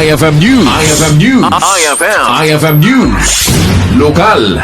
IFM News. IFM News. IFM News. Lokal.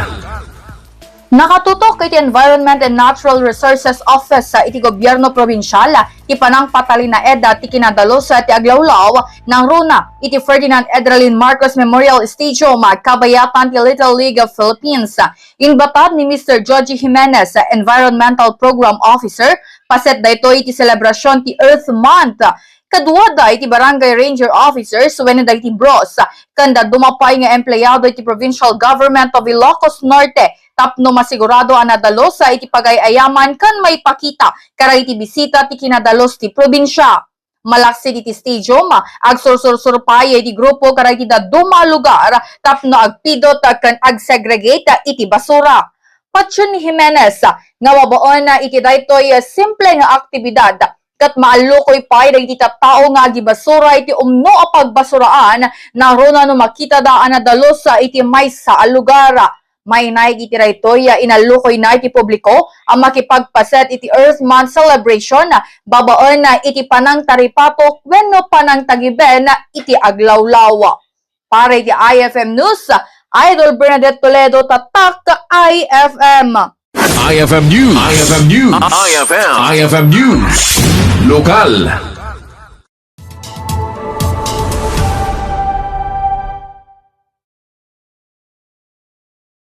Nakatutok iti Environment and Natural Resources Office sa iti gobyerno probinsyal ti panang patalin na edda ti kinadalo sa ti aglawlaw ng runa iti Ferdinand Edralin Marcos Memorial Stadium kabayatan ti Little League of Philippines. Inbatad ni Mr. Joji Jimenez, Environmental Program Officer, paset dayto iti selebrasyon ti Earth Month. Kadua da iti barangay ranger officers when da iti bros kanda dumapay nga empleyado iti provincial government of Ilocos Norte tapno masigurado anadalo sa iti pagayayaman kan may pakita kara iti bisita ti kinadalos ti probinsya. Malaksid iti stadium agsursursurpay iti grupo kara iti daduma lugar tapno agpidot kan agsegregate iti basura. Patyon ni Jimenez nga wabaon na iti daytoy simple nga aktibidad kat maalukoy pay da iti tao nga gibasura iti umno a pagbasuraan na rona no makita da anadalo sa iti may sa lugar. May naig iti raytoy inalukoy na iti publiko ang makipagpaset iti Earth Month celebration babaon na iti panang taripatok wenno panang tagiben iti aglawlaw. Para iti IFM News, Idol Bernadette Toledo, Tatak IFM. IFM News. IFM News. IFM News. Lokal.